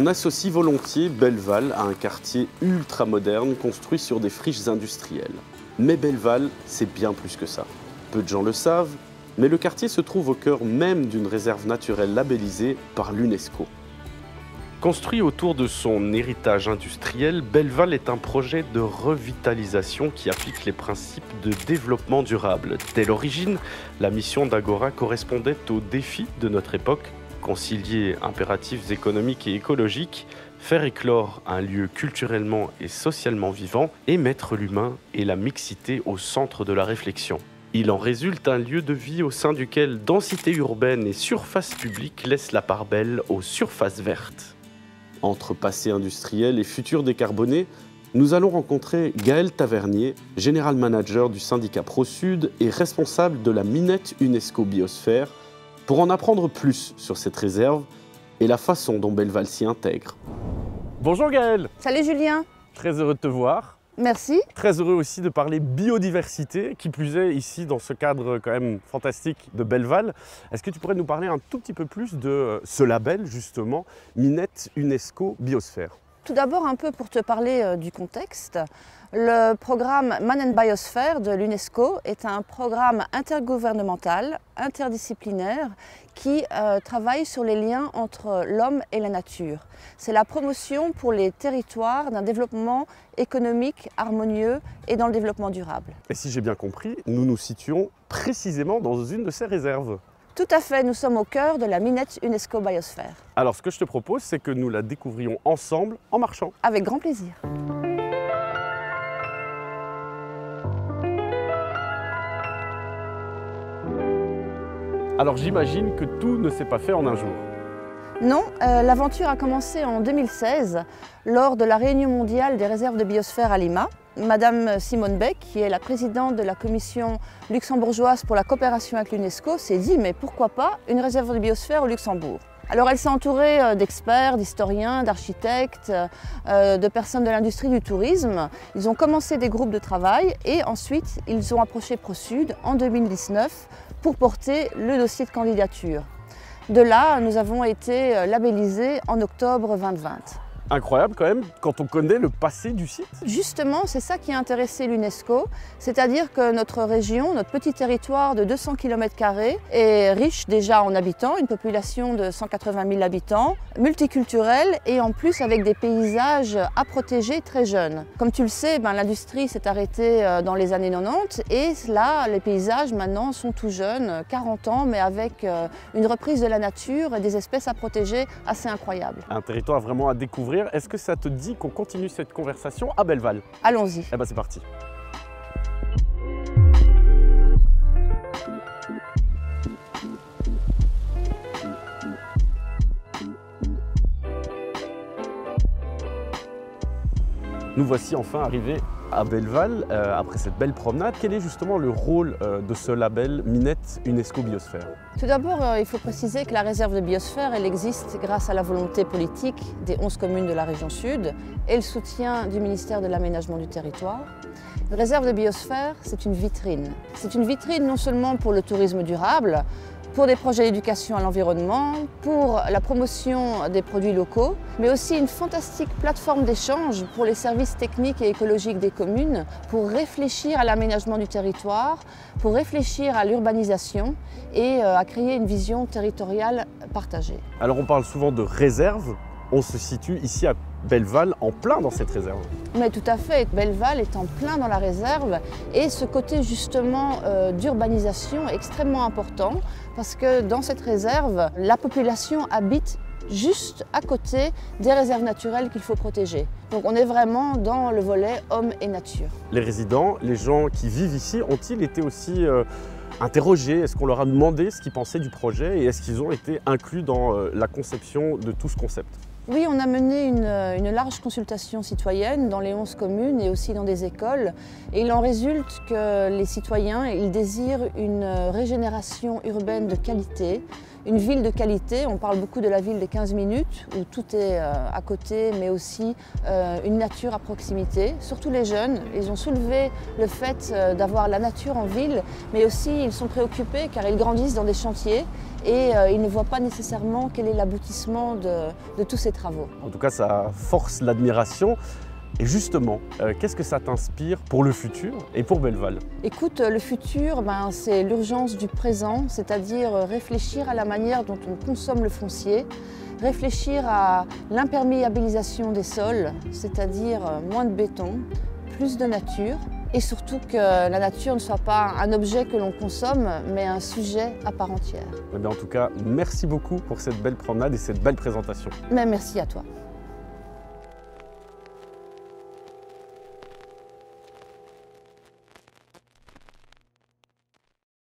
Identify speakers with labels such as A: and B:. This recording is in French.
A: On associe volontiers Belleval à un quartier ultra-moderne construit sur des friches industrielles. Mais Belleval, c'est bien plus que ça. Peu de gens le savent, mais le quartier se trouve au cœur même d'une réserve naturelle labellisée par l'UNESCO. Construit autour de son héritage industriel, Belleval est un projet de revitalisation qui applique les principes de développement durable. Dès l'origine, la mission d'Agora correspondait aux défis de notre époque: concilier impératifs économiques et écologiques, faire éclore un lieu culturellement et socialement vivant et mettre l'humain et la mixité au centre de la réflexion. Il en résulte un lieu de vie au sein duquel densité urbaine et surface publique laissent la part belle aux surfaces vertes. Entre passé industriel et futur décarboné, nous allons rencontrer Gaël Tavernier, General Manager du syndicat ProSud et responsable de la Minette UNESCO Biosphère, pour en apprendre plus sur cette réserve et la façon dont Belleval s'y intègre. Bonjour Gaël.
B: Salut Julien.
A: Très heureux de te voir.
B: Merci.
A: Très heureux aussi de parler biodiversité, qui plus est ici dans ce cadre quand même fantastique de Belleval. Est-ce que tu pourrais nous parler un tout petit peu plus de ce label justement, Minette UNESCO Biosphère?
B: Tout d'abord un peu pour te parler du contexte. Le programme Man and Biosphere de l'UNESCO est un programme intergouvernemental, interdisciplinaire, qui travaille sur les liens entre l'homme et la nature. C'est la promotion pour les territoires d'un développement économique harmonieux et dans le développement durable.
A: Et si j'ai bien compris, nous nous situons précisément dans une de ces réserves.
B: Tout à fait, nous sommes au cœur de la Minette UNESCO Biosphère.
A: Alors ce que je te propose, c'est que nous la découvrions ensemble en marchant.
B: Avec grand plaisir.
A: Alors j'imagine que tout ne s'est pas fait en un jour.
B: Non, l'aventure a commencé en 2016 lors de la réunion mondiale des réserves de biosphère à Lima. Madame Simone Beck, qui est la présidente de la commission luxembourgeoise pour la coopération avec l'UNESCO, s'est dit mais pourquoi pas une réserve de biosphère au Luxembourg? Alors elle s'est entourée d'experts, d'historiens, d'architectes, de personnes de l'industrie du tourisme. Ils ont commencé des groupes de travail et ensuite ils ont approché ProSud en 2019 pour porter le dossier de candidature. De là, nous avons été labellisés en octobre 2020.
A: Incroyable quand même, quand on connaît le passé du site.
B: Justement, c'est ça qui a intéressé l'UNESCO, c'est-à-dire que notre région, notre petit territoire de 200 km² est riche déjà en habitants, une population de 180 000 habitants, multiculturelle et en plus avec des paysages à protéger très jeunes. Comme tu le sais, l'industrie s'est arrêtée dans les années 90 et là, les paysages maintenant sont tout jeunes, 40 ans, mais avec une reprise de la nature et des espèces à protéger assez incroyables.
A: Un territoire vraiment à découvrir. Est-ce que ça te dit qu'on continue cette conversation à Belleval?
B: Allons-y.
A: Eh ben c'est parti. Nous voici enfin arrivés à Belleval, après cette belle promenade. Quel est justement le rôle de ce label Minette UNESCO Biosphère?
B: Tout d'abord, il faut préciser que la réserve de biosphère, elle existe grâce à la volonté politique des 11 communes de la région sud et le soutien du ministère de l'Aménagement du Territoire. Une réserve de biosphère, c'est une vitrine. C'est une vitrine non seulement pour le tourisme durable, pour des projets d'éducation à l'environnement, pour la promotion des produits locaux, mais aussi une fantastique plateforme d'échange pour les services techniques et écologiques des communes, pour réfléchir à l'aménagement du territoire, pour réfléchir à l'urbanisation et à créer une vision territoriale partagée.
A: Alors on parle souvent de réserve, on se situe ici à Belleval en plein dans cette réserve.
B: Mais tout à fait, Belleval est en plein dans la réserve et ce côté justement d'urbanisation est extrêmement important parce que dans cette réserve, la population habite juste à côté des réserves naturelles qu'il faut protéger. Donc on est vraiment dans le volet homme et nature. Les
A: résidents, les gens qui vivent ici, ont-ils été aussi interrogés? Est-ce qu'on leur a demandé ce qu'ils pensaient du projet et est-ce qu'ils ont été inclus dans la conception de tout ce concept?
B: Oui, on a mené une large consultation citoyenne dans les 11 communes et aussi dans des écoles. Et il en résulte que les citoyens, ils désirent une régénération urbaine de qualité, une ville de qualité. On parle beaucoup de la ville des 15 minutes où tout est à côté, mais aussi une nature à proximité. Surtout les jeunes, ils ont soulevé le fait d'avoir la nature en ville, mais aussi ils sont préoccupés car ils grandissent dans des chantiers et ils ne voient pas nécessairement quel est l'aboutissement de tous ces travaux. travaux.
A: En tout cas, ça force l'admiration. Et justement, qu'est-ce que ça t'inspire pour le futur et pour Belleval?
B: Écoute, le futur, c'est l'urgence du présent, c'est-à-dire réfléchir à la manière dont on consomme le foncier, réfléchir à l'imperméabilisation des sols, c'est-à-dire moins de béton, plus de nature, et surtout que la nature ne soit pas un objet que l'on consomme, mais un sujet à part entière.
A: Eh bien, en tout cas, merci beaucoup pour cette belle promenade et cette belle présentation.
B: Mais merci à toi.